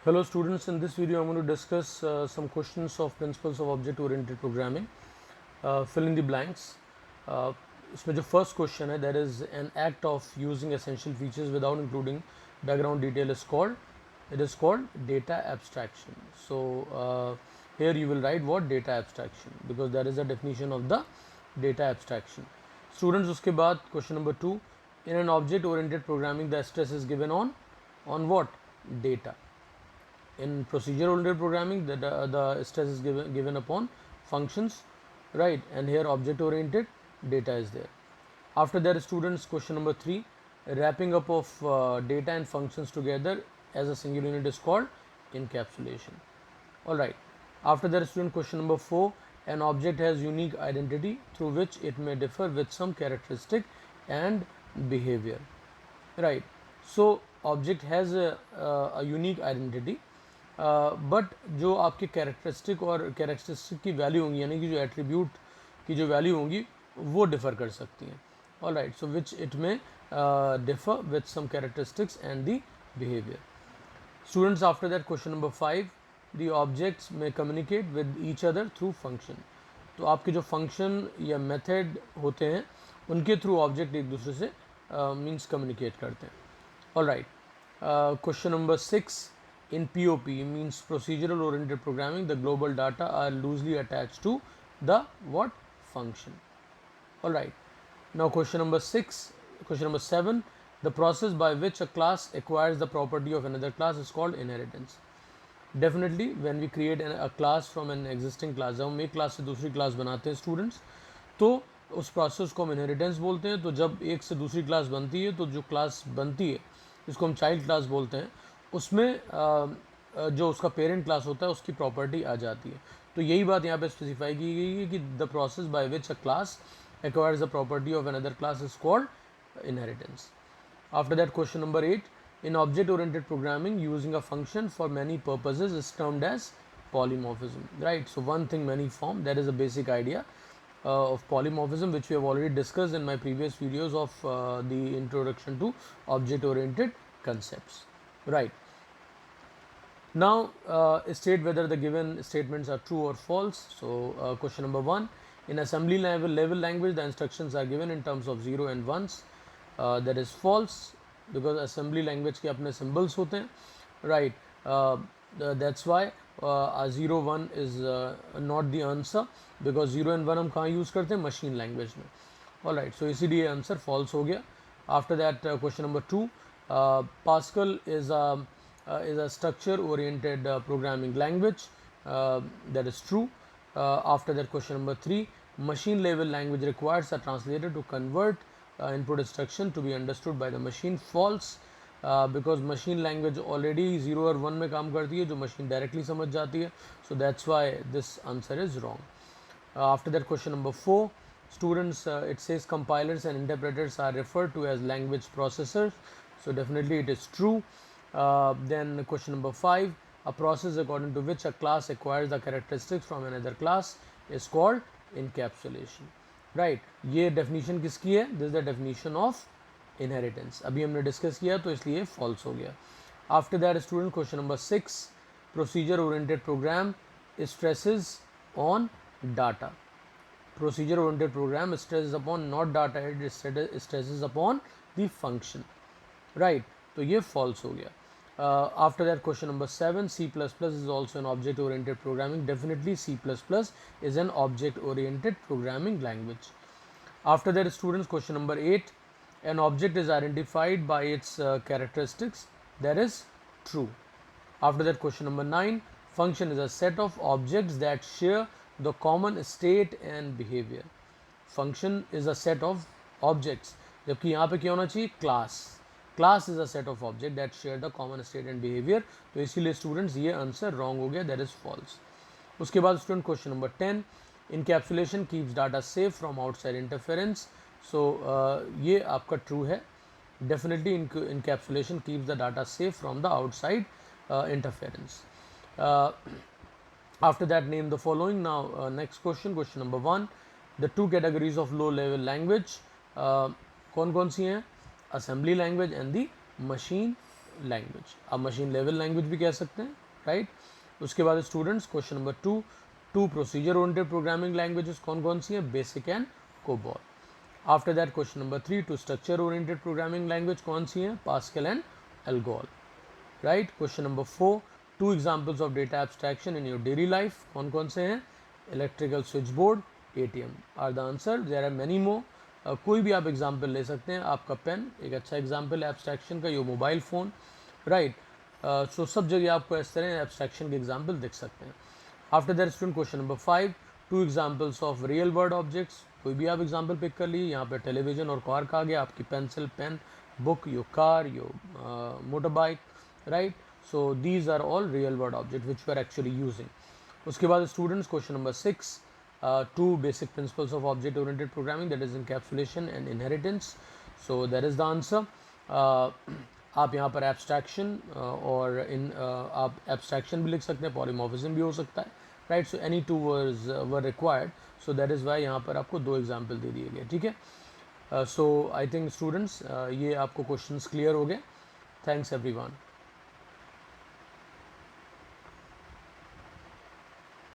Hello students, in this video I'm going to discuss some questions of principles of object oriented programming. Fill in the blanks. इसमें जो first question है, that is an act of using essential features without including background detail is called data abstraction. So here you will write what data abstraction, because that is the definition of the data abstraction. Students, उसके बाद question number 2, in an object oriented programming the stress is given on what? Data. In procedure oriented programming the stress is given upon functions, right? And here object oriented data is there. After that, students, question number 3, wrapping up of data and functions together as a single unit is called encapsulation. All right. After that, student, question number 4, an object has unique identity through which it may differ with some characteristic and behavior, right? So object has a unique identity, but जो आपके characteristic और characteristic की value होंगी, यानी कि जो attribute की जो वैल्यू होंगी वो डिफ़र कर सकती हैं. All right, so which it में differ with some characteristics and the behaviour. Students, after that question number 5, the objects में communicate with each other through function. तो आपके जो फंक्शन या मेथड होते हैं उनके थ्रू ऑब्जेक्ट एक दूसरे से मीन्स कम्युनिकेट करते हैं. All right, question number 6, in POP means procedural oriented programming, the global data are loosely attached to the what? Function. All right. Now question number 7, the process by which a class acquires the property of another class is called inheritance. Definitely when we create a class from an existing class, जब हम एक class से दूसरी class बनाते हैं students, तो उस process को हम इनहेरिटेंस बोलते हैं. तो जब एक से दूसरी क्लास बनती है तो जो क्लास बनती है जिसको हम चाइल्ड क्लास बोलते हैं, उसमें जो उसका पेरेंट क्लास होता है उसकी प्रॉपर्टी आ जाती है. तो यही बात यहाँ पे स्पेसिफाई की गई है कि the process by which a class acquires the property of another class is called inheritance. After that, question number 8, in object oriented programming using a function for many purposes is termed as polymorphism, right? So one thing many form, that is a basic idea of polymorphism, which we have already discussed in my previous videos of the introduction to object oriented concepts, right? Now state whether the given statements are true or false. So question number 1, in assembly level language the instructions are given in terms of 0 and 1s. That is false, because assembly language के अपने symbols होते हैं, right? That's why 0 1 is not the answer, because 0 and 1 हम कहाँ use करते हैं? machine language में. All right, so इसीलिए answer false हो गया. After that, question number 2, Pascal is a structure oriented programming language. That is true. After that, question number 3, machine level language requires a translator to convert input instruction to be understood by the machine. False, because machine language already 0 और 1 में काम करती है जो machine directly समझ जाती है. So that's why this answer is wrong. After that, question number 4, students, it says compilers and interpreters are referred to as language processors. So definitely it is true. Then question number 5, a process according to which a class acquires the characteristics from another class is called encapsulation, right? ये definition किसकी है? This is the definition of inheritance. अभी हमने discuss किया तो इसलिए false हो गया. After that, student, question number 6, procedure oriented program stresses on data. Procedure oriented program stresses upon not data, it stresses upon the function, right? तो ये false हो गया. After that, question number 7, C++ is also an object oriented programming. Definitely C++ is an object oriented programming language. After that, students, question number 8, an object is identified by its characteristics. That is true. After that, question number 9, function is a set of objects that share the common state and behavior. Function is a set of objects, जबकि यहाँ पे क्या होना चाहिए? class is a set of objects that share the common state and behavior. तो इसीलिए students ये answer wrong हो गया, that is false. उसके बाद student, question number 10, encapsulation keeps data safe from outside interference. So ये आपका true है. Definitely encapsulation keeps the data safe from the outside interference. After that, name the following. Now next question, question number 1, the two categories of low level language कौन कौन सी हैं? assembly language and the machine language, आप machine level language भी कह सकते हैं, right. उसके बाद students question number 2 procedure oriented programming languages कौन कौन सी हैं, basic and COBOL. After that question number 3 structure oriented programming language कौन सी हैं, Pascal and Algol, right. Question number 4 examples of data abstraction in your daily life कौन कौन से हैं, electrical switch board, ATM are the answer, there are many more. कोई भी आप एग्जाम्पल ले सकते हैं, आपका पेन एक अच्छा एग्जाम्पल है एब्स्ट्रैक्शन का, योर मोबाइल फ़ोन, राइट। सो सब जगह आपको इस तरह एब्स्ट्रैक्शन के एग्जाम्पल दिख सकते हैं। After that student question number 5 examples of real world objects, कोई भी आप एग्जाम्पल पिक कर लीजिए, यहाँ पर टेलीविजन और कार कहा गया, आपकी pencil, pen, book, your car, your motor bike, right. So these are all real world object which we are actually using. उसके बाद students question number 6 two basic principles of object oriented programming, that is encapsulation and inheritance, so that is the answer. आप यहाँ पर abstraction और इन आप abstraction भी लिख सकते हैं, पॉलीमॉर्फिज्म भी हो सकता है, right. So any two words were required, so that is why यहाँ पर आपको 2 एग्जाम्पल दे दिए गए, ठीक है। सो आई थिंक स्टूडेंट्स ये आपको क्वेश्चंस क्लियर हो गए। Thanks everyone.